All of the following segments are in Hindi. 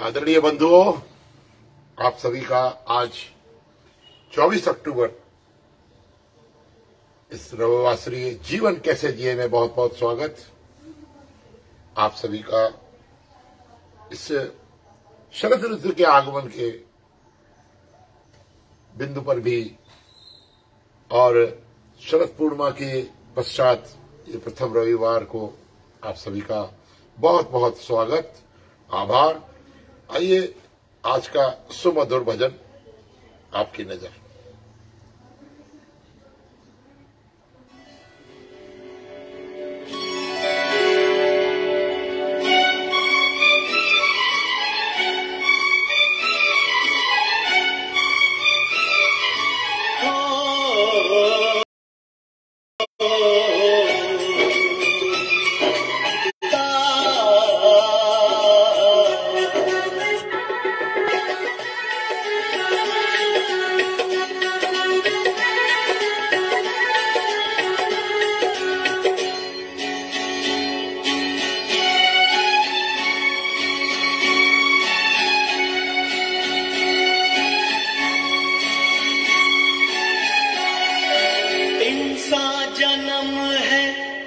आदरणीय बंधुओं, आप सभी का आज 24 अक्टूबर इस रविवासरीय जीवन कैसे जिए में बहुत बहुत स्वागत। आप सभी का इस शरद ऋतु के आगमन के बिंदु पर भी और शरद पूर्णिमा के पश्चात ये प्रथम रविवार को आप सभी का बहुत बहुत स्वागत, आभार। आइए आज का सुमधुर भजन आपकी नजर।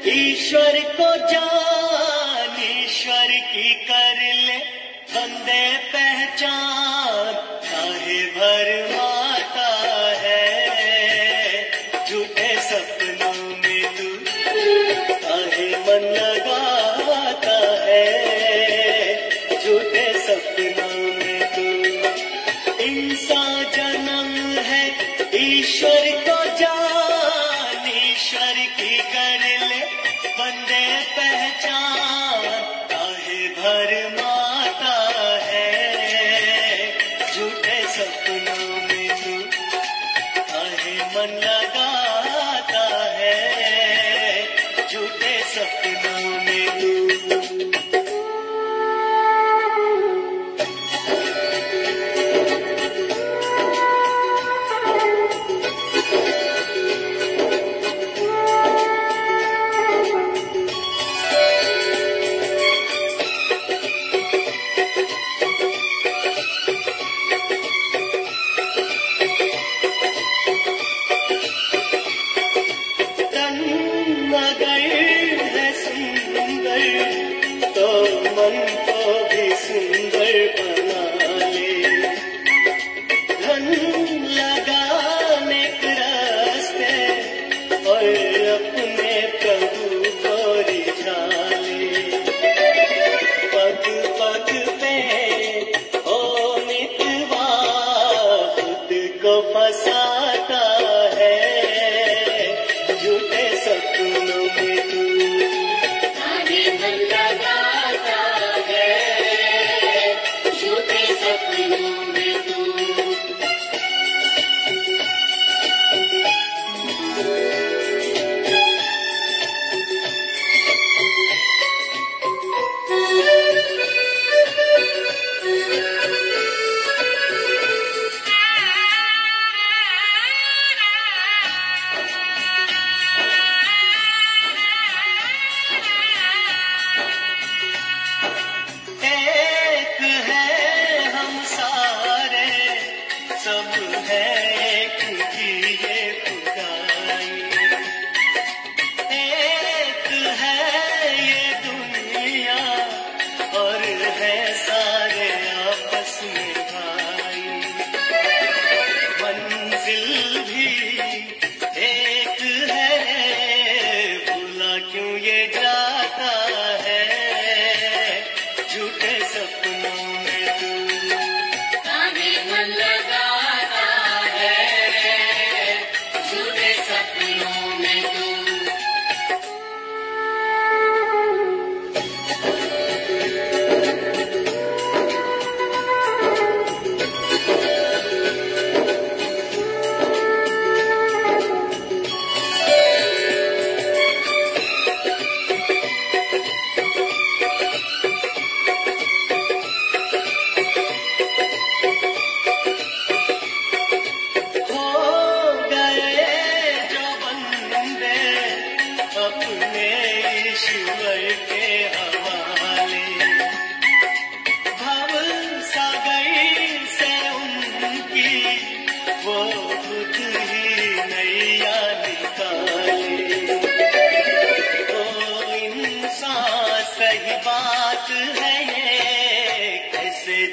ईश्वर को जान, ईश्वर की कर ले बंदे पहचान, काहे भर माता है झूठे सपनों में तू, काहे मन लगाता है झूठे सपनों में तू। इंसान जन्म है ईश्वर को जान, ईश्वर की कर ले बंदे पहचान, काहे भर माता है झूठे सपनों में।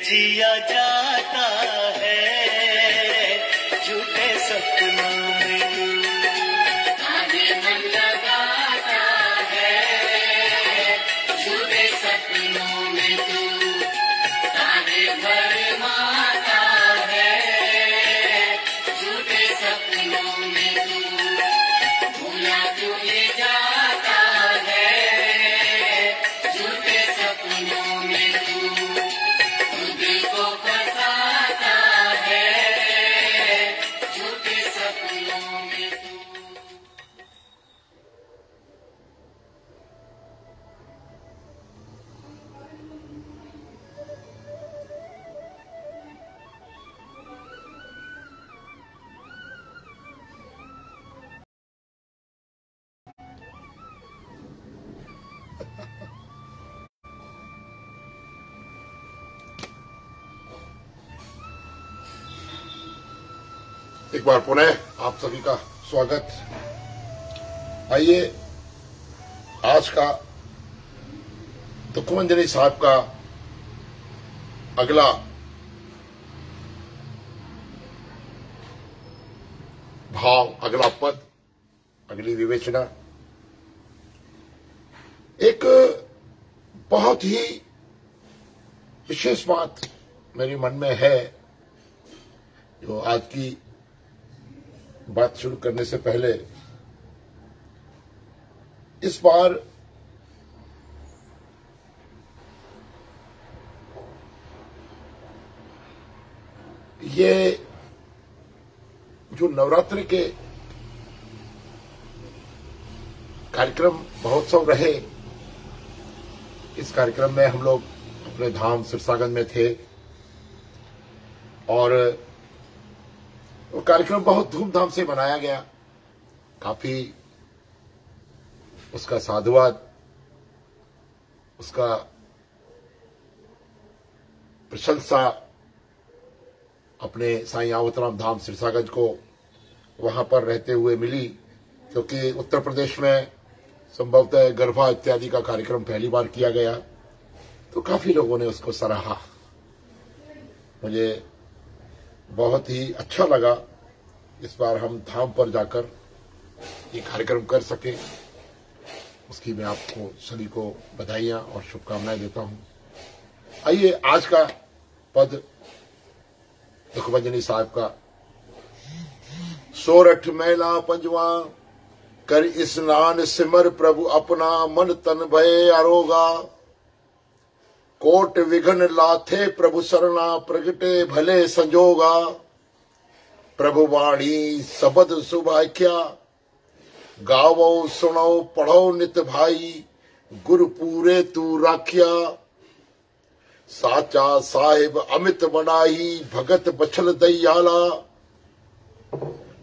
जिया जाता है, झूठे सपनों में तू ताने मन लगाता है, झूठे सपनों में तू ताने भरमाता है, झूठे सपनों में तू भूला क्यों ये जाता है, झूठे सपनों में तू दिल को फंसाता है, झूठे सपनों में तू। एक बार पुनः आप सभी का स्वागत। आइए आज का तुकमंजरी साहब का अगला भाव, अगला पद, अगली विवेचना एक बहुत ही विशेष बात मेरे मन में है, जो आज की बात शुरू करने से पहले इस बार ये जो नवरात्रि के कार्यक्रम महोत्सव रहे, इस कार्यक्रम में हम लोग अपने धाम सिरसागंज में थे और वो कार्यक्रम बहुत धूमधाम से मनाया गया। काफी उसका साधुवाद, उसका प्रशंसा अपने साईं आवतराम धाम सिरसागंज को वहां पर रहते हुए मिली, क्योंकि उत्तर प्रदेश में संभवतः गरबा इत्यादि का कार्यक्रम पहली बार किया गया, तो काफी लोगों ने उसको सराहा। मुझे बहुत ही अच्छा लगा इस बार हम धाम पर जाकर ये कार्यक्रम कर सके। उसकी मैं आपको सभी को बधाइयां और शुभकामनाएं देता हूं। आइए आज का पद तुकमंजरी साहब का। सोरठ मैला पंजवा कर स्नान सिमर प्रभु अपना, मन तन भय आरोगा, कोट विघन लाथे प्रभु शरणा, प्रगटे भले संजोगा, प्रभु वाणी सबद सुभाख्या, गावो सुनो पढ़ो नित भाई, गुरु पूरे तू राख्या, साचा साहिब अमित बनाई, भगत बछल दयाला,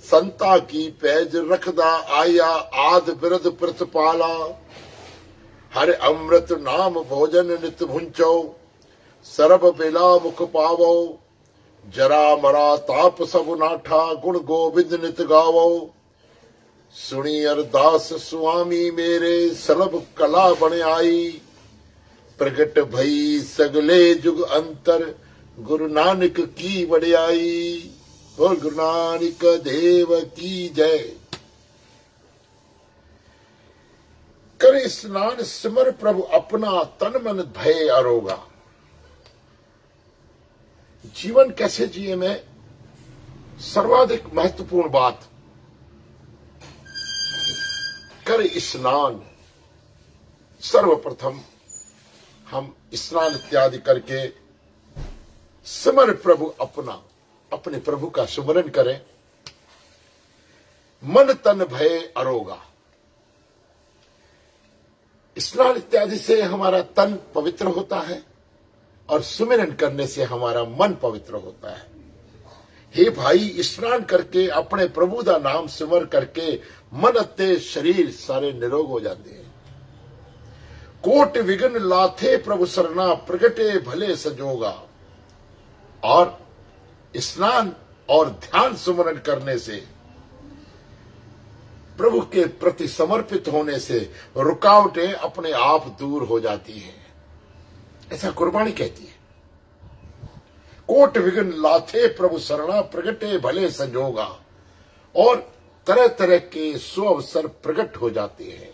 संता की पैज रखदा आया, आद बिरद प्रतिपाला, हर अमृत नाम भोजन नित भुंचो, सरब बिला मुख पावो, जरा मरा ताप सब नाठा, गुण गोविंद नित गावो, सुनी अरदास स्वामी मेरे, सलभ कला बन आई, प्रगट भई सगले जुग अंतर, गुरु नानक की वड्याई, बोल गुरु नानक देव की जय। कर स्नान सिमर प्रभु अपना, तन मन भय आरोगा। जीवन कैसे जिए में सर्वाधिक महत्वपूर्ण बात, कर स्नान। सर्वप्रथम हम स्नान इत्यादि करके सिमर प्रभु अपना, अपने प्रभु का सुमरन करें। मन तन भय अरोगा। स्नान इत्यादि से हमारा तन पवित्र होता है और सुमिरन करने से हमारा मन पवित्र होता है। हे भाई, स्नान करके अपने प्रभु का नाम सिमर करके मन अते शरीर सारे निरोग हो जाते हैं। कोट विघन लाथे प्रभु सरना, प्रगटे भले संजोगा। और स्नान और ध्यान सुमरन करने से, प्रभु के प्रति समर्पित होने से रुकावटें अपने आप दूर हो जाती हैं, ऐसा कुर्बानी कहती है। कोट विघ्न लाथे प्रभु शरणा, प्रगटे भले संजोगा। और तरह तरह के सुअवसर प्रकट हो जाते हैं।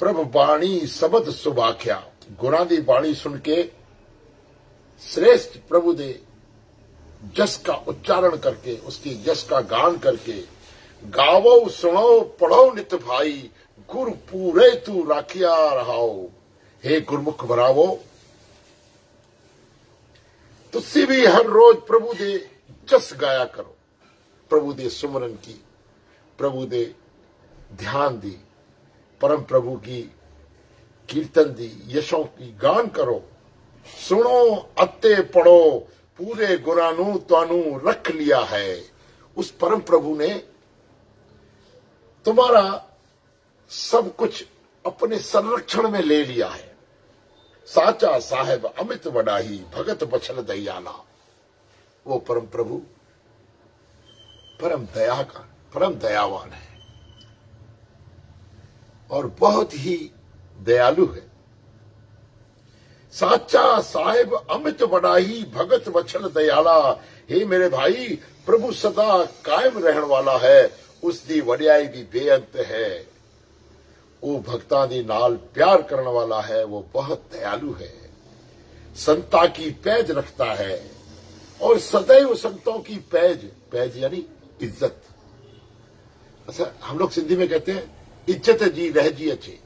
प्रभु बाणी शब्द सुभाख्या, गुणा दी बाणी सुन के श्रेष्ठ प्रभु दे जस का उच्चारण करके, उसकी जस का गान करके, गावो सुनो पढ़ो नित भाई, गुरु पूरे तू राखिया रहाओ। हे गुरमुख भरावो, तुसी भी हर रोज प्रभु दे जस गाया करो, प्रभु दे सुमरन की, प्रभु दे ध्यान दी, परम प्रभु की कीर्तन दी, यशों की गान करो। सुनो अत्ते पढ़ो, पूरे गुणा नू तानू रख लिया है। उस परम प्रभु ने तुम्हारा सब कुछ अपने संरक्षण में ले लिया है। साचा साहेब अमित वडाही, भगत बछल दयाला। वो परम प्रभु परम दया का परम दयावान है और बहुत ही दयालु है। साचा साहेब अमित वडाही, भगत बछल दयाला। हे मेरे भाई, प्रभु सदा कायम रहने वाला है, उसकी वड्याई भी बेअंत है। वो भक्तां दी नाल प्यार करने वाला है, वो बहुत दयालु है। संता की पैज रखता है और सदैव संतों की पैज यानी इज्जत। अच्छा, हम लोग सिंधी में कहते हैं इज्जत जी रह जी अच्छे।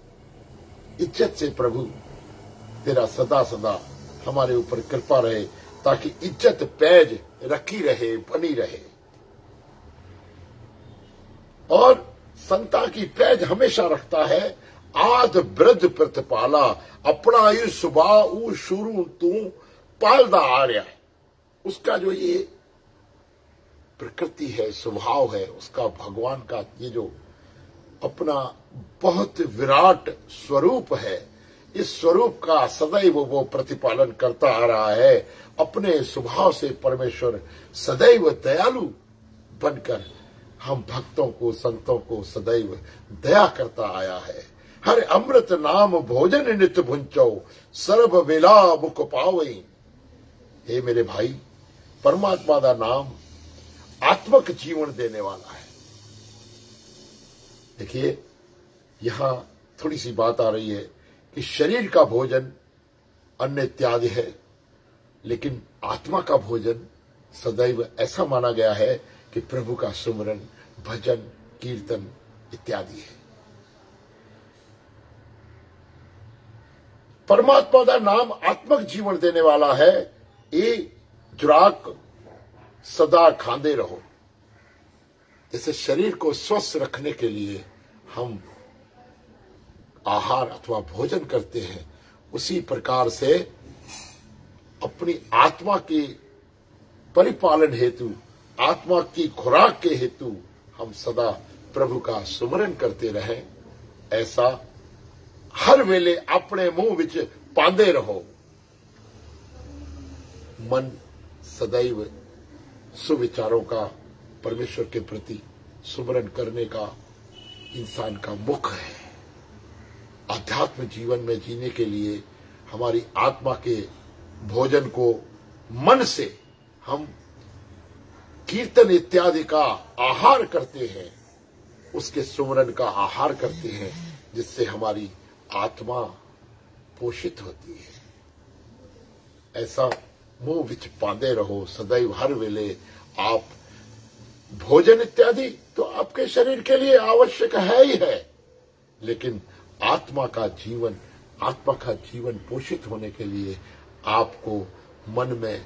इज्जत से प्रभु तेरा सदा सदा हमारे ऊपर कृपा रहे, ताकि इज्जत पैज रखी रहे, बनी रहे। और संता की पैज हमेशा रखता है। आद वृद्ध प्रतिपाला, अपना आयु सुबह ऊ शुरू तू पालदा आ रहा है। उसका जो ये प्रकृति है, स्वभाव है, उसका भगवान का ये जो अपना बहुत विराट स्वरूप है, इस स्वरूप का सदैव वो प्रतिपालन करता आ रहा है। अपने स्वभाव से परमेश्वर सदैव दयालु बनकर हम भक्तों को, संतों को सदैव दया करता आया है। हर अमृत नाम भोजन नित भुंचो, सर्व वेला मुख पावई। हे मेरे भाई, परमात्मा का नाम आत्मक जीवन देने वाला है। देखिए, यहां थोड़ी सी बात आ रही है कि शरीर का भोजन अन्न इत्यादि है, लेकिन आत्मा का भोजन सदैव ऐसा माना गया है कि प्रभु का सुमरन, भजन, कीर्तन इत्यादि है। परमात्मा का नाम आत्मक जीवन देने वाला है। ये जुराक सदा खांदे रहो। जैसे शरीर को स्वस्थ रखने के लिए हम आहार अथवा भोजन करते हैं, उसी प्रकार से अपनी आत्मा के परिपालन हेतु, आत्मा की खुराक के हेतु हम सदा प्रभु का सुमरन करते रहें। ऐसा हर वेले अपने मुंह विच पांदे रहो। मन सदैव सुविचारों का, परमेश्वर के प्रति सुमरन करने का इंसान का मुख है। आध्यात्म जीवन में जीने के लिए हमारी आत्मा के भोजन को मन से हम कीर्तन इत्यादि का आहार करते हैं, उसके सुमरन का आहार करते हैं, जिससे हमारी आत्मा पोषित होती है। ऐसा मुंह विच पांदे रहो सदैव, हर वेले आप भोजन इत्यादि तो आपके शरीर के लिए आवश्यक है ही है, लेकिन आत्मा का जीवन पोषित होने के लिए आपको मन में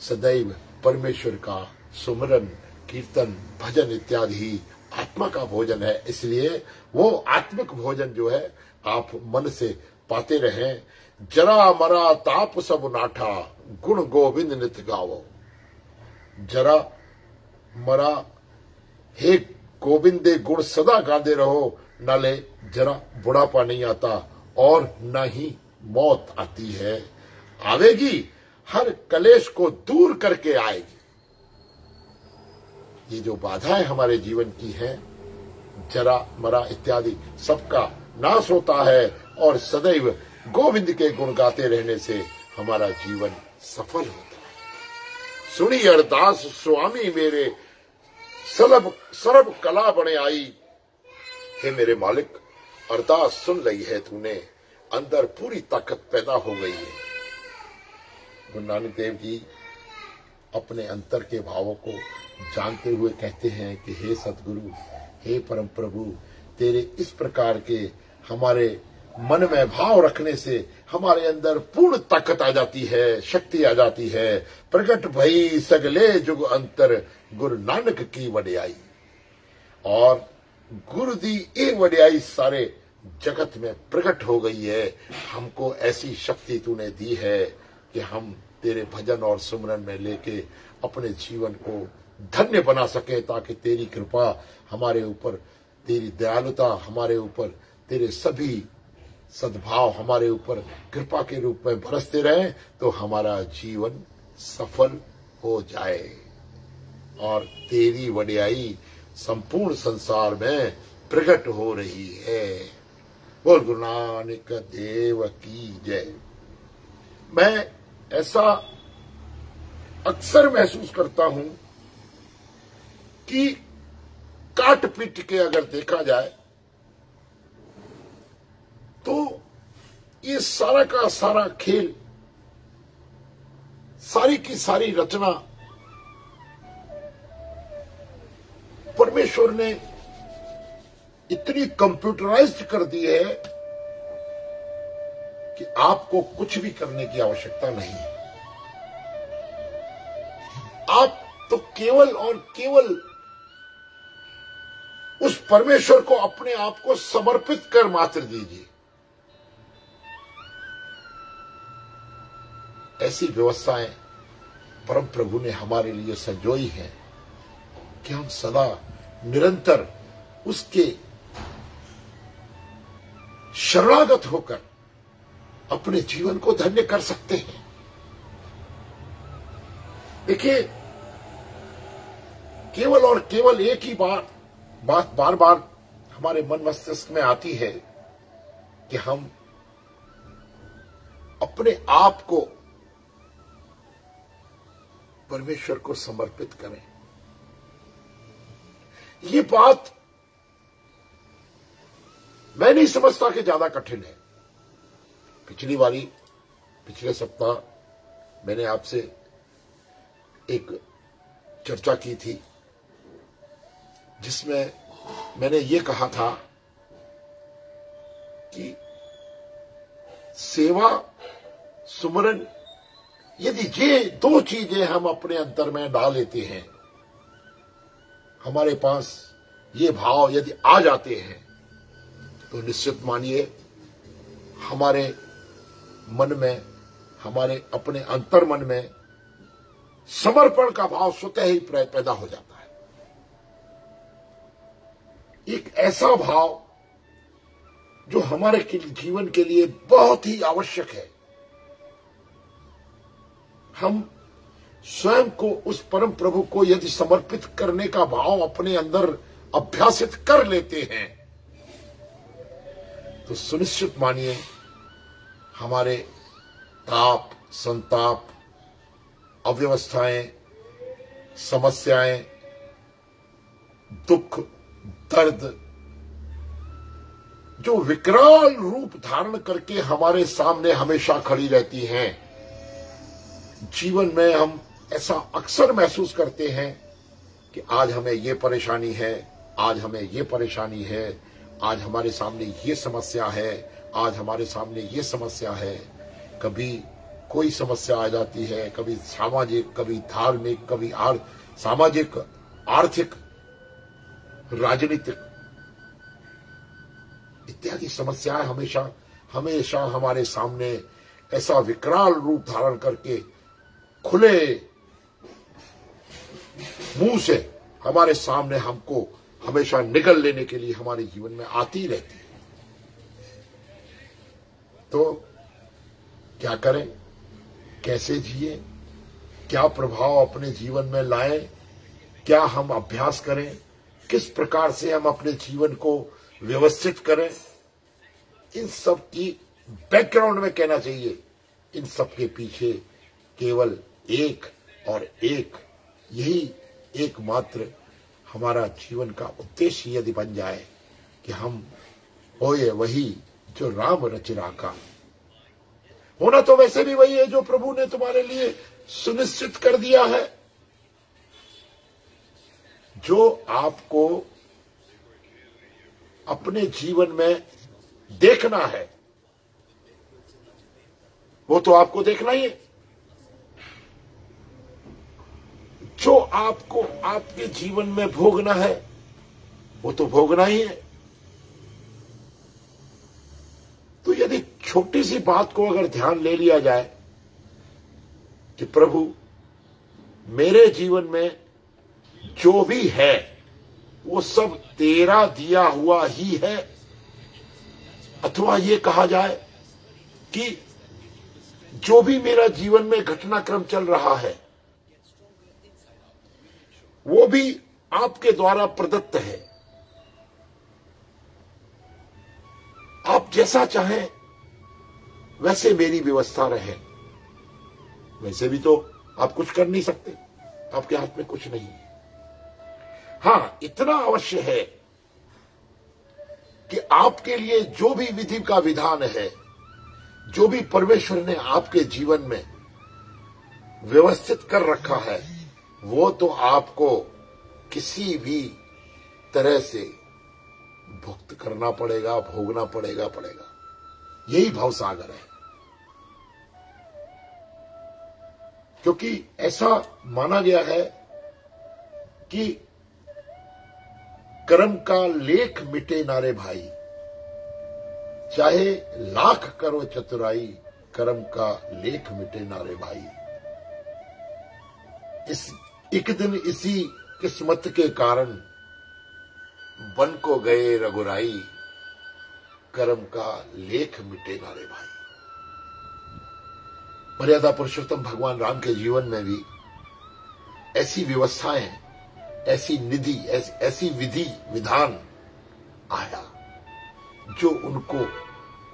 सदैव परमेश्वर का सुमरन, कीर्तन, भजन इत्यादि ही आत्मा का भोजन है। इसलिए वो आत्मिक भोजन जो है आप मन से पाते रहें। जरा मरा ताप सब नाठा, गुण गोविंद नित गावो। जरा मरा, हे गोविंद दे गुण सदा गाते रहो, नाले जरा बुढ़ापा नहीं आता और न ही मौत आती है। आवेगी, हर कलेश को दूर करके आएगी। ये जो बाधाएं हमारे जीवन की हैं, जरा मरा इत्यादि सबका नाश होता है और सदैव गोविंद के गुण गाते रहने से हमारा जीवन सफल होता है। सुनी अरदास स्वामी मेरे, सर्व कला बने आई। हे मेरे मालिक, अरदास सुन ली है तूने, अंदर पूरी ताकत पैदा हो गई है। गुरु नानक देव जी अपने अंतर के भावों को जानते हुए कहते हैं कि हे सतगुरु, हे परम प्रभु, तेरे इस प्रकार के हमारे मन में भाव रखने से हमारे अंदर पूर्ण ताकत आ जाती है, शक्ति आ जाती है। प्रकट भई सगले जुग अंतर, गुरु नानक की वडियाई। और गुरु दी ये वडियाई सारे जगत में प्रकट हो गई है। हमको ऐसी शक्ति तूने दी है कि हम तेरे भजन और सुमरन में लेके अपने जीवन को धन्य बना सके, ताकि तेरी कृपा हमारे ऊपर, तेरी दयालुता हमारे ऊपर, तेरे सभी सद्भाव हमारे ऊपर कृपा के रूप में बरसते रहे, तो हमारा जीवन सफल हो जाए और तेरी वडियाई संपूर्ण संसार में प्रकट हो रही है। बोल गुरु नानक देव की जय। मैं ऐसा अक्सर महसूस करता हूं कि काट पीट के अगर देखा जाए तो ये सारा का सारा खेल, सारी की सारी रचना परमेश्वर ने इतनी कंप्यूटराइज्ड कर दी है कि आपको कुछ भी करने की आवश्यकता नहीं है। आप तो केवल और केवल उस परमेश्वर को अपने आप को समर्पित कर मात्र दीजिए। ऐसी व्यवस्थाएं परम प्रभु ने हमारे लिए संजोई हैं कि हम सदा निरंतर उसके शरणागत होकर अपने जीवन को धन्य कर सकते हैं। देखिए, केवल और केवल एक ही बात बार बार हमारे मन मस्तिष्क में आती है कि हम अपने आप को परमेश्वर को समर्पित करें। ये बात मैं नहीं समझता कि ज्यादा कठिन है। पिछले सप्ताह मैंने आपसे एक चर्चा की थी जिसमें मैंने ये कहा था कि सेवा, सुमरन, यदि ये दो चीजें हम अपने अंतर में डाल लेते हैं, हमारे पास ये भाव यदि आ जाते हैं, तो निश्चित मानिए हमारे मन में, हमारे अपने अंतर मन में समर्पण का भाव स्वतः ही पैदा हो जाता है। एक ऐसा भाव जो हमारे जीवन के लिए बहुत ही आवश्यक है। हम स्वयं को उस परम प्रभु को यदि समर्पित करने का भाव अपने अंदर अभ्यासित कर लेते हैं, तो सुनिश्चित मानिए हमारे ताप, संताप, अव्यवस्थाएं, समस्याएं, दुख, दर्द जो विकराल रूप धारण करके हमारे सामने हमेशा खड़ी रहती हैं, जीवन में हम ऐसा अक्सर महसूस करते हैं कि आज हमें ये परेशानी है, आज हमें ये परेशानी है, आज हमारे सामने ये समस्या है, आज हमारे सामने ये समस्या है। कभी कोई समस्या आ जाती है, कभी सामाजिक, कभी धार्मिक, कभी सामाजिक, आर्थिक, राजनीतिक इत्यादि समस्याएं हमेशा हमारे सामने ऐसा विकराल रूप धारण करके खुले मुंह से हमारे सामने हमको हमेशा निगल लेने के लिए हमारे जीवन में आती रहती है। तो क्या करें, कैसे जिए, क्या प्रभाव अपने जीवन में लाएं, क्या हम अभ्यास करें, किस प्रकार से हम अपने जीवन को व्यवस्थित करें, इन सब की बैकग्राउंड में कहना चाहिए इन सब के पीछे केवल एक और एक, यही एकमात्र हमारा जीवन का उद्देश्य यदि बन जाए कि हम होए वही जो राम रच राका। होना तो वैसे भी वही है जो प्रभु ने तुम्हारे लिए सुनिश्चित कर दिया है। जो आपको अपने जीवन में देखना है वो तो आपको देखना ही है। जो आपको आपके जीवन में भोगना है वो तो भोगना ही है। तो यदि छोटी सी बात को अगर ध्यान ले लिया जाए कि प्रभु मेरे जीवन में जो भी है वो सब तेरा दिया हुआ ही है, अथवा ये कहा जाए कि जो भी मेरा जीवन में घटनाक्रम चल रहा है वो भी आपके द्वारा प्रदत्त है। आप जैसा चाहें वैसे मेरी व्यवस्था रहे। वैसे भी तो आप कुछ कर नहीं सकते, आपके हाथ में कुछ नहीं है। हां, इतना अवश्य है कि आपके लिए जो भी विधि का विधान है, जो भी परमेश्वर ने आपके जीवन में व्यवस्थित कर रखा है, वो तो आपको किसी भी तरह से भुक्त करना पड़ेगा, भोगना पड़ेगा। यही भवसागर है। क्योंकि ऐसा माना गया है कि कर्म का लेख मिटे नारे भाई, चाहे लाख करो चतुराई, कर्म का लेख मिटे नारे भाई। इस एक दिन इसी किस्मत के कारण बन को गए रघुराई, कर्म का लेख मिटे नारे भाई। मर्यादा पुरुषोत्तम भगवान राम के जीवन में भी ऐसी व्यवस्थाएं, ऐसी निधि, ऐसी विधि विधान आया जो उनको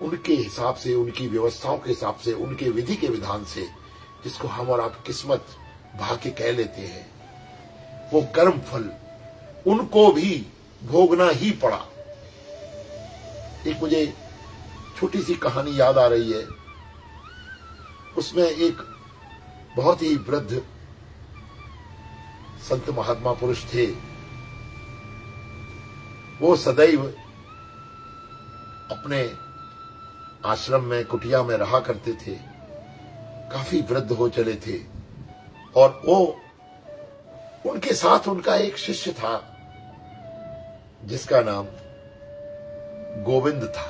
उनके हिसाब से, उनकी व्यवस्थाओं के हिसाब से, उनके विधि के विधान से, जिसको हम और आप किस्मत भाग्य कह लेते हैं, वो कर्म फल उनको भी भोगना ही पड़ा। एक मुझे छोटी सी कहानी याद आ रही है। उसमें एक बहुत ही वृद्ध संत महात्मा पुरुष थे। वो सदैव अपने आश्रम में, कुटिया में रहा करते थे। काफी वृद्ध हो चले थे और वो उनके साथ उनका एक शिष्य था जिसका नाम गोविंद था।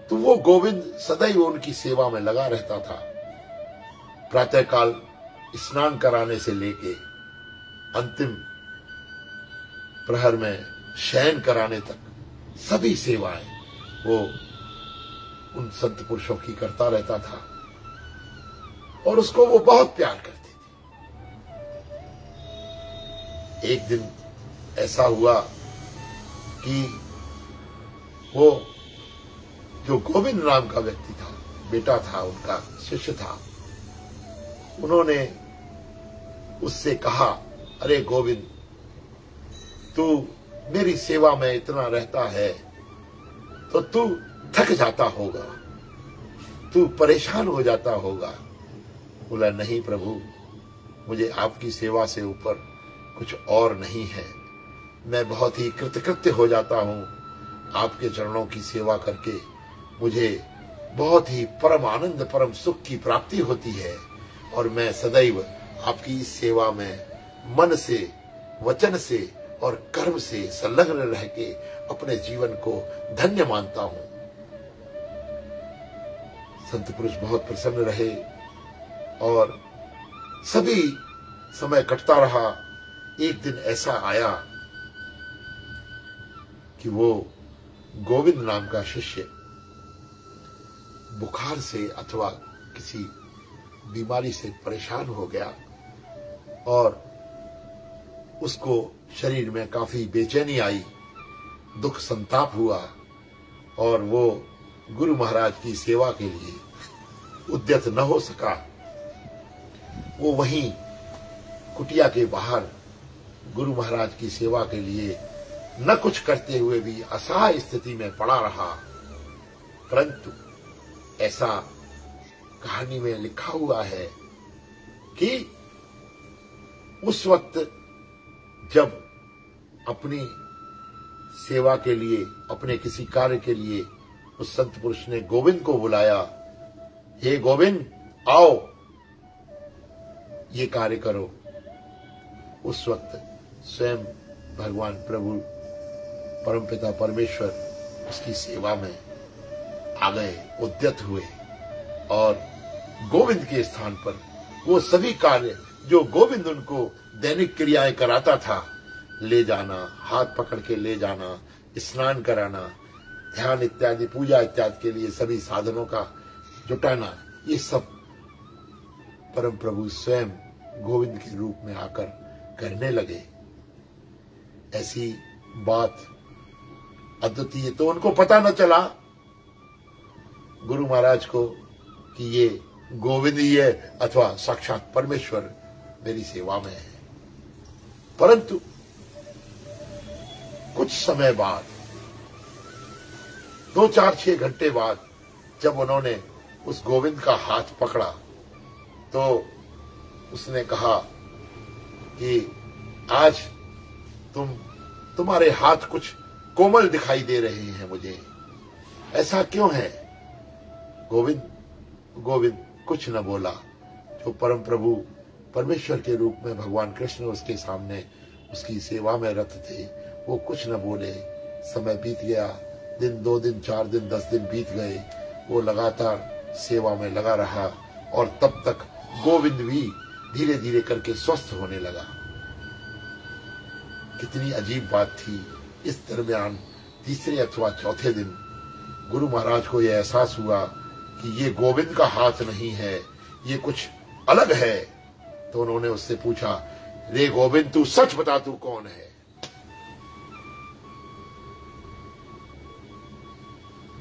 तो वो गोविंद सदैव उनकी सेवा में लगा रहता था। प्रातःकाल स्नान कराने से लेके अंतिम प्रहर में शयन कराने तक सभी सेवाएं वो उन संत पुरुषों की करता रहता था और उसको वो बहुत प्यार करते थे। एक दिन ऐसा हुआ कि वो जो गोविंद नाम का व्यक्ति था, बेटा था, उनका शिष्य था, उन्होंने उससे कहा, अरे गोविंद, तू मेरी सेवा में इतना रहता है तो तू थक जाता होगा, तू परेशान हो जाता होगा। बोला, नहीं प्रभु, मुझे आपकी सेवा से ऊपर कुछ और नहीं है। मैं बहुत ही कृतकृत्य हो जाता हूं। आपके चरणों की सेवा करके मुझे बहुत ही परम आनंद, परम सुख की प्राप्ति होती है और मैं सदैव आपकी इस सेवा में मन से, वचन से और कर्म से संलग्न रह के अपने जीवन को धन्य मानता हूं। संत पुरुष बहुत प्रसन्न रहे और सभी समय कटता रहा। एक दिन ऐसा आया कि वो गोविंद नाम का शिष्य बुखार से अथवा किसी बीमारी से परेशान हो गया और उसको शरीर में काफी बेचैनी आई, दुख संताप हुआ और वो गुरु महाराज की सेवा के लिए उद्यत न हो सका, वो वहीं कुटिया के बाहर गुरु महाराज की सेवा के लिए न कुछ करते हुए भी असहाय स्थिति में पड़ा रहा। परंतु ऐसा कहानी में लिखा हुआ है कि उस वक्त जब अपनी सेवा के लिए, अपने किसी कार्य के लिए उस संत पुरुष ने गोविंद को बुलाया, हे गोविंद आओ ये कार्य करो। उस वक्त स्वयं भगवान प्रभु परमपिता परमेश्वर उसकी सेवा में आ गए, उद्यत हुए और गोविंद के स्थान पर वो सभी कार्य जो गोविंद उनको दैनिक क्रियाएं कराता था, ले जाना, हाथ पकड़ के ले जाना, स्नान कराना, ध्यान इत्यादि, पूजा इत्यादि के लिए सभी साधनों का जुटाना, ये सब परम प्रभु स्वयं गोविंद के रूप में आकर करने लगे। ऐसी बात अद्वितीय तो उनको पता न चला गुरु महाराज को कि ये गोविंद ही है अथवा साक्षात परमेश्वर मेरी सेवा में है। परंतु कुछ समय बाद, 2, 4, 6 घंटे बाद जब उन्होंने उस गोविंद का हाथ पकड़ा तो उसने कहा कि आज तुम्हारे हाथ कुछ कोमल दिखाई दे रहे हैं मुझे, ऐसा क्यों है? गोविंद कुछ न बोला। जो परम प्रभु परमेश्वर के रूप में भगवान कृष्ण उसके सामने उसकी सेवा में रत थे, वो कुछ न बोले। समय बीत गया, दिन, 2 दिन, 4 दिन, 10 दिन बीत गए। वो लगातार सेवा में लगा रहा और तब तक गोविंद भी धीरे धीरे करके स्वस्थ होने लगा। कितनी अजीब बात थी। इस दरमियान तीसरे अथवा चौथे दिन गुरु महाराज को यह एहसास हुआ कि ये गोविंद का हाथ नहीं है, ये कुछ अलग है। तो उन्होंने उससे पूछा, रे गोविंद तू सच बता, तू कौन है?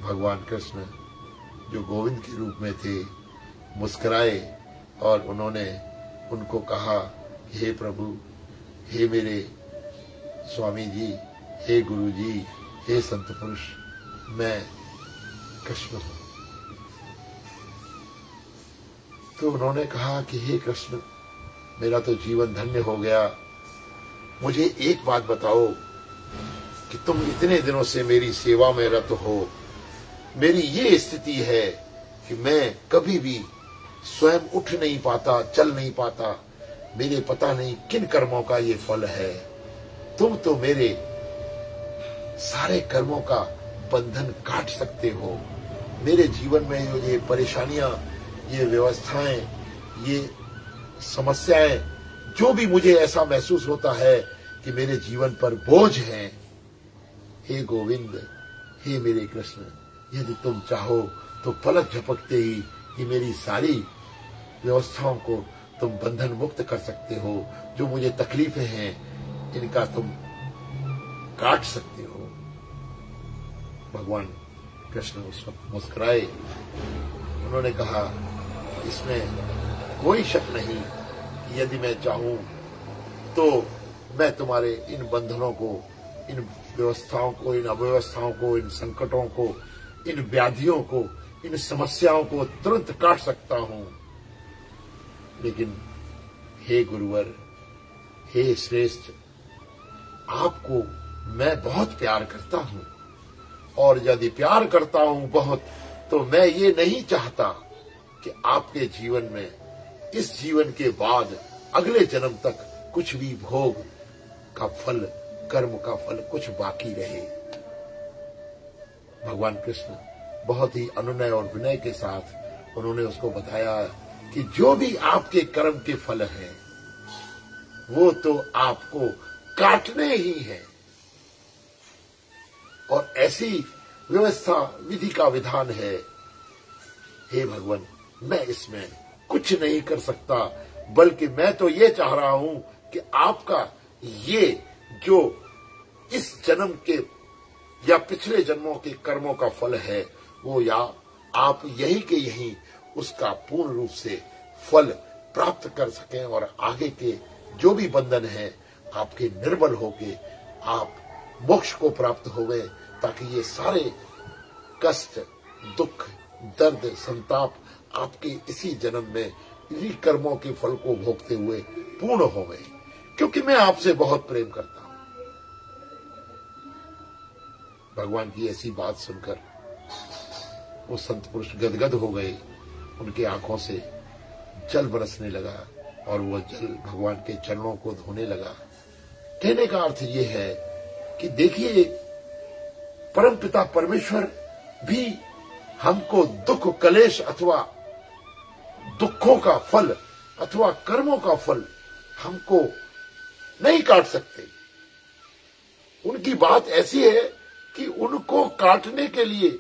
भगवान कृष्ण जो गोविंद के रूप में थे मुस्कुराए और उन्होंने उनको कहा, हे प्रभु, हे मेरे स्वामी जी, हे गुरु जी, हे संत पुरुष, मैं कृष्ण हूं। तो उन्होंने कहा कि हे कृष्ण, मेरा तो जीवन धन्य हो गया। मुझे एक बात बताओ कि तुम इतने दिनों से मेरी सेवा में रत हो। मेरी ये स्थिति है कि मैं कभी भी स्वयं उठ नहीं पाता, चल नहीं पाता। मेरे पता नहीं किन कर्मों का ये फल है। तुम तो मेरे सारे कर्मों का बंधन काट सकते हो। मेरे जीवन में ये परेशानियां, ये व्यवस्थाएं, ये समस्याएं, जो भी मुझे ऐसा महसूस होता है कि मेरे जीवन पर बोझ है, हे गोविंद, हे मेरे कृष्ण, यदि तुम चाहो तो पलक झपकते ही ये मेरी सारी व्यवस्थाओं को तुम बंधन मुक्त कर सकते हो। जो मुझे तकलीफें हैं इनका तुम काट सकते हो। भगवान कृष्ण उस वक्त मुस्कुराए। उन्होंने कहा, इसमें कोई शक नहीं कि यदि मैं चाहूं तो मैं तुम्हारे इन बंधनों को, इन व्यवस्थाओं को, इन अव्यवस्थाओं को, इन संकटों को, इन व्याधियों को, इन समस्याओं को तुरंत काट सकता हूं। लेकिन हे गुरुवर, हे श्रेष्ठ, आपको मैं बहुत प्यार करता हूं और यदि प्यार करता हूं बहुत, तो मैं ये नहीं चाहता कि आपके जीवन में, इस जीवन के बाद अगले जन्म तक कुछ भी भोग का फल, कर्म का फल कुछ बाकी रहे। भगवान कृष्ण बहुत ही अनुनय और विनय के साथ उन्होंने उसको बताया कि जो भी आपके कर्म के फल हैं वो तो आपको काटने ही है, और ऐसी व्यवस्था, विधि का विधान है। हे भगवान, मैं इसमें कुछ नहीं कर सकता, बल्कि मैं तो ये चाह रहा हूं कि आपका ये जो इस जन्म के या पिछले जन्मों के कर्मों का फल है वो या आप यही के यही उसका पूर्ण रूप से फल प्राप्त कर सकें और आगे के जो भी बंधन है आपके निर्बल होके आप मोक्ष को प्राप्त होवे, ताकि ये सारे कष्ट, दुख, दर्द, संताप आपके इसी जन्म में इन्हीं कर्मों के फल को भोगते हुए पूर्ण होवे। क्योंकि मैं आपसे बहुत प्रेम करता हूं। भगवान की ऐसी बात सुनकर वो संत पुरुष गदगद हो गए, उनकी आंखों से जल बरसने लगा और वह जल भगवान के चरणों को धोने लगा। कहने का अर्थ ये है कि देखिए, परमपिता परमेश्वर भी हमको दुख, कलेश अथवा दुखों का फल अथवा कर्मों का फल हमको नहीं काट सकते। उनकी बात ऐसी है कि उनको काटने के लिए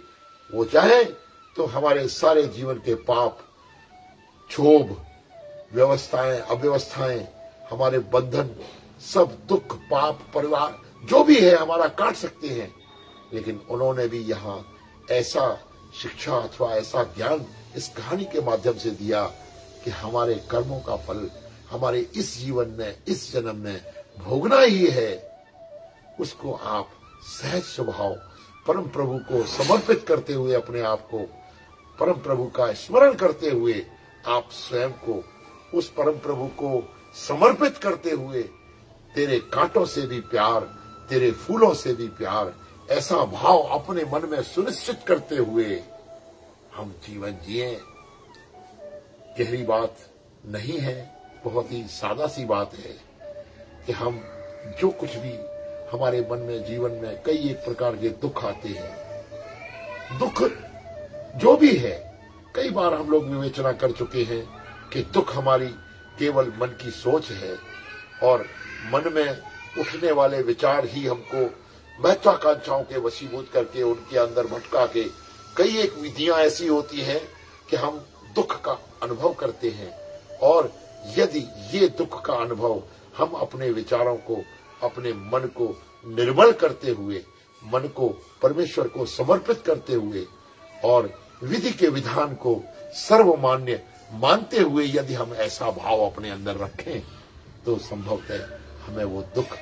वो चाहे तो हमारे सारे जीवन के पाप, क्षोभ, व्यवस्थाएं, अव्यवस्थाएं, हमारे बंधन, सब दुख, पाप, परिवार जो भी है हमारा काट सकते हैं। लेकिन उन्होंने भी यहां ऐसा शिक्षा अथवा ऐसा ज्ञान इस कहानी के माध्यम से दिया कि हमारे कर्मों का फल हमारे इस जीवन में, इस जन्म में भोगना ही है। उसको आप सहज स्वभाव परम प्रभु को समर्पित करते हुए, अपने आप को परम प्रभु का स्मरण करते हुए, आप स्वयं को उस परम प्रभु को समर्पित करते हुए, तेरे कांटों से भी प्यार, तेरे फूलों से भी प्यार, ऐसा भाव अपने मन में सुनिश्चित करते हुए हम जीवन जिए। गहरी बात नहीं है, बहुत ही सादा सी बात है कि हम जो कुछ भी हमारे मन में, जीवन में कई एक प्रकार के दुख आते हैं। दुख जो भी है, कई बार हम लोग विवेचना कर चुके हैं कि दुख हमारी केवल मन की सोच है और मन में उठने वाले विचार ही हमको महत्वाकांक्षाओं के वशीभूत करके उनके अंदर भटका के, कई एक विधियां ऐसी होती हैं कि हम दुख का अनुभव करते हैं। और यदि ये दुख का अनुभव हम अपने विचारों को, अपने मन को निर्मल करते हुए, मन को परमेश्वर को समर्पित करते हुए और विधि के विधान को सर्वमान्य मानते हुए यदि हम ऐसा भाव अपने अंदर रखें, तो संभवतः हमें वो दुख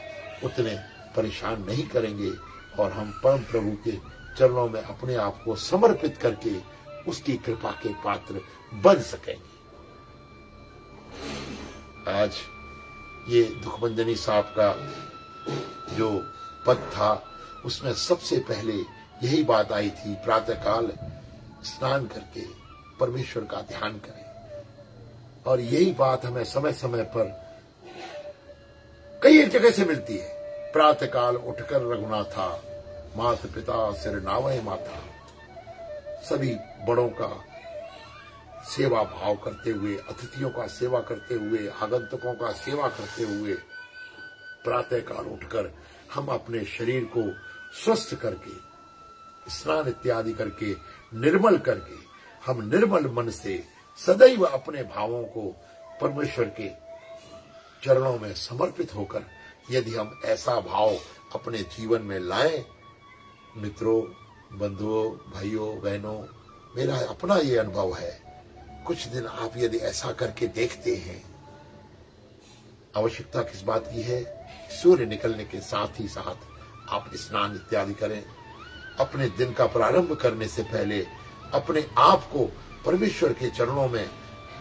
उतने परेशान नहीं करेंगे और हम परम प्रभु के चरणों में अपने आप को समर्पित करके उसकी कृपा के पात्र बन सकेंगे। आज ये दुखभंजनी साहब का जो पद था, उसमें सबसे पहले यही बात आई थी, प्रातःकाल स्नान करके परमेश्वर का ध्यान करें। और यही बात हमें समय समय पर कई एक जगह से मिलती है। प्रातःकाल उठकर रघुनाथा, माता पिता सिर नावै माथा। सभी बड़ों का सेवा भाव करते हुए, अतिथियों का सेवा करते हुए, आगंतुकों का सेवा करते हुए प्रातःकाल उठकर हम अपने शरीर को स्वस्थ करके, स्नान इत्यादि करके, निर्मल करके, हम निर्मल मन से सदैव अपने भावों को परमेश्वर के चरणों में समर्पित होकर यदि हम ऐसा भाव अपने जीवन में लाएं, मित्रों, बंधुओं, भाइयों, बहनों, मेरा अपना ये अनुभव है। कुछ दिन आप यदि ऐसा करके देखते हैं, आवश्यकता किस बात की है? सूर्य निकलने के साथ ही साथ आप स्नान इत्यादि करें। अपने दिन का प्रारंभ करने से पहले अपने आप को परमेश्वर के चरणों में,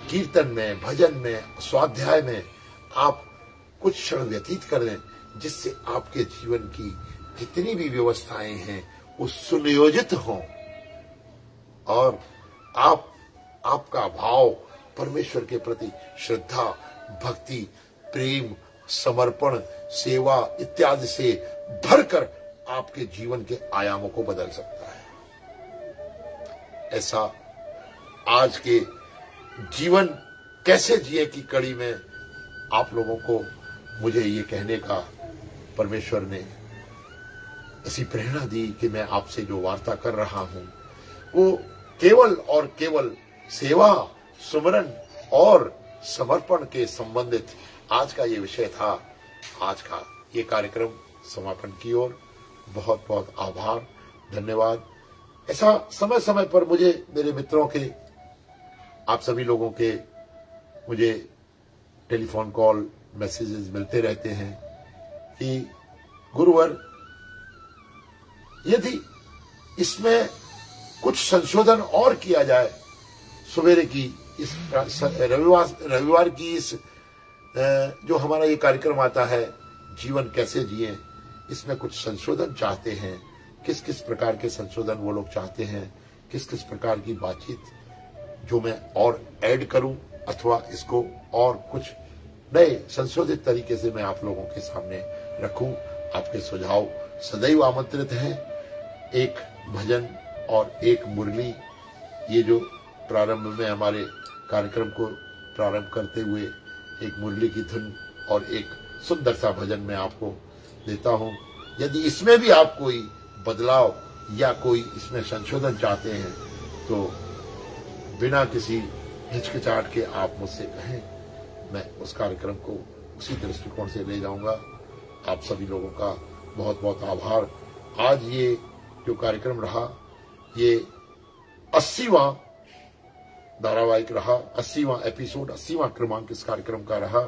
कीर्तन में, भजन में, स्वाध्याय में आप कुछ क्षण व्यतीत कर दें, जिससे आपके जीवन की जितनी भी व्यवस्थाएं हैं वो सुनियोजित हों और आपका भाव परमेश्वर के प्रति श्रद्धा, भक्ति, प्रेम, समर्पण, सेवा इत्यादि से भरकर आपके जीवन के आयामों को बदल सकता है। ऐसा आज के जीवन कैसे जिए की कड़ी में आप लोगों को मुझे ये कहने का परमेश्वर ने ऐसी प्रेरणा दी कि मैं आपसे जो वार्ता कर रहा हूं वो केवल और केवल सेवा, सुमरन और समर्पण के संबंधित आज का ये विषय था। आज का ये कार्यक्रम समापन की ओर बहुत बहुत आभार, धन्यवाद। ऐसा समय समय पर मुझे मेरे मित्रों के, आप सभी लोगों के मुझे टेलीफोन कॉल, मैसेजेस मिलते रहते हैं कि गुरुवर, यदि इसमें कुछ संशोधन और किया जाए, सवेरे की इस रविवार की इस जो हमारा ये कार्यक्रम आता है, जीवन कैसे जिए, इसमें कुछ संशोधन चाहते हैं। किस किस प्रकार के संशोधन वो लोग चाहते हैं, किस किस प्रकार की बातचीत जो मैं और ऐड करूं, अथवा इसको और कुछ नए संशोधित तरीके से मैं आप लोगों के सामने रखूं। आपके सुझाव सदैव आमंत्रित हैं। एक भजन और एक मुरली, ये जो प्रारंभ में हमारे कार्यक्रम को प्रारंभ करते हुए एक मुरली की धुन और एक सुंदर सा भजन मैं आपको देता हूं। यदि इसमें भी आप कोई बदलाव या कोई इसमें संशोधन चाहते हैं तो बिना किसी हिचकिचाहट के आप मुझसे कहें, मैं उस कार्यक्रम को उसी दृष्टिकोण से ले जाऊंगा। आप सभी लोगों का बहुत बहुत आभार। आज ये जो कार्यक्रम रहा, ये 80वां धारावाहिक रहा, 80वां एपिसोड, 80वां क्रमांक इस कार्यक्रम का रहा।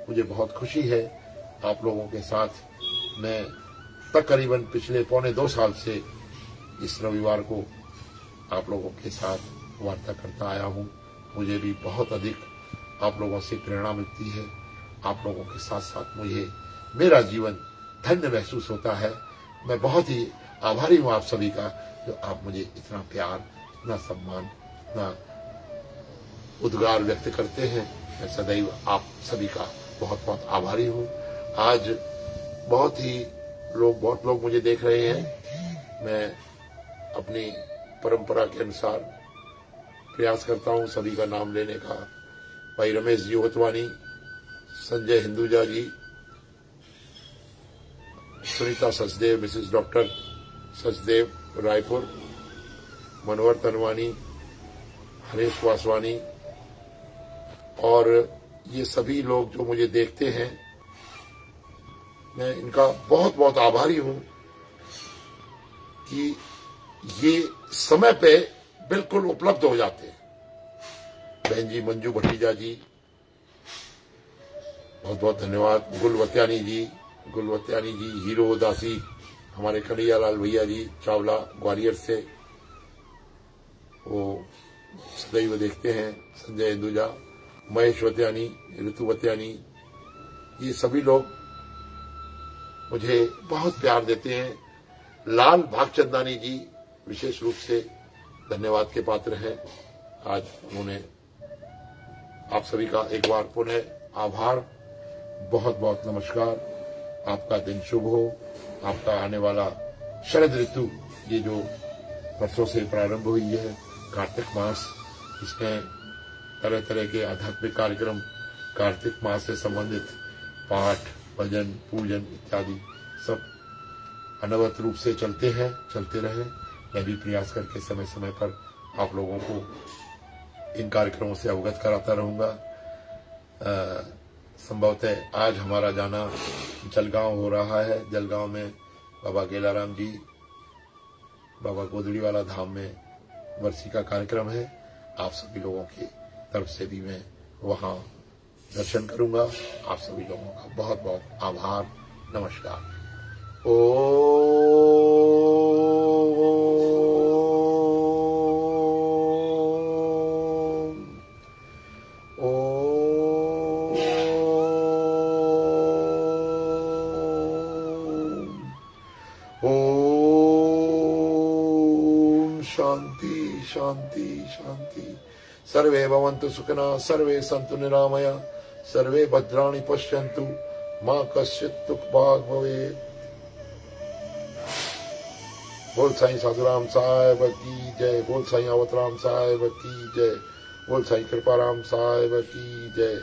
मुझे बहुत खुशी है आप लोगों के साथ मैं तकरीबन पिछले 1.25 साल से इस रविवार को आप लोगों के साथ वार्ता करता आया हूं। मुझे भी बहुत अधिक आप लोगों से प्रेरणा मिलती है। आप लोगों के साथ साथ मुझे मेरा जीवन धन्य महसूस होता है। मैं बहुत ही आभारी हूं आप सभी का, जो आप मुझे इतना प्यार, इतना सम्मान, इतना उद्गार व्यक्त करते हैं। मैं सदैव आप सभी का बहुत बहुत आभारी हूं। आज बहुत लोग मुझे देख रहे हैं। मैं अपनी परंपरा के अनुसार प्रयास करता हूं सभी का नाम लेने का। भाई रमेश जी होतवानी, संजय हिंदुजा जी, सुनीता सचदेव, मिसेस डॉक्टर सचदेव रायपुर, मनोहर तनवानी, हरीश वासवानी, और ये सभी लोग जो मुझे देखते हैं, मैं इनका बहुत बहुत आभारी हूं कि ये समय पे बिल्कुल उपलब्ध हो जाते हैं। बहन जी मंजू भटीजा जी, बहुत बहुत धन्यवाद। गुलवत्यानी जी, हीरो दासी, हमारे कन्हैया लाल भैया जी चावला ग्वालियर से, वो सदैव देखते हैं। संजय हिंदुजा, महेश वत्यानी, ऋतु वत्यानी, ये सभी लोग मुझे बहुत प्यार देते हैं। लाल भागचंदानी जी विशेष रूप से धन्यवाद के पात्र हैं। आज उन्होंने आप सभी का एक बार पुनः आभार, बहुत बहुत नमस्कार। आपका दिन शुभ हो। आपका आने वाला शरद ऋतु, ये जो वर्षों से प्रारंभ हुई है, कार्तिक मास, इसमें तरह तरह के आध्यात्मिक कार्यक्रम, कार्तिक मास से संबंधित पाठ, भजन, पूजन इत्यादि सब अनवरत रूप से चलते हैं, चलते रहे। मैं भी प्रयास करके समय समय पर आप लोगों को इन कार्यक्रमों से अवगत कराता रहूंगा। संभवतः आज हमारा जाना जलगांव हो रहा है। जलगांव में बाबा गेलाराम जी, बाबा गोदड़ी वाला धाम में वर्षी का कार्यक्रम है। आप सभी लोगों की तरफ से भी मैं वहां दर्शन करूंगा। आप सभी लोगों का बहुत बहुत आभार, नमस्कार। शांति शांति शांति। सर्वे भवन्तु सुखिनः, सर्वे सन्तु निरामया, सर्वे भद्राणि पश्यन्तु, मां कश्चित् दुःखभाग् भवेत्। बोल साईं साधुराम साहिब की जय, बोल साईं अवतराम साहिब की जय, बोल साईं कृपाराम साहिब की जय।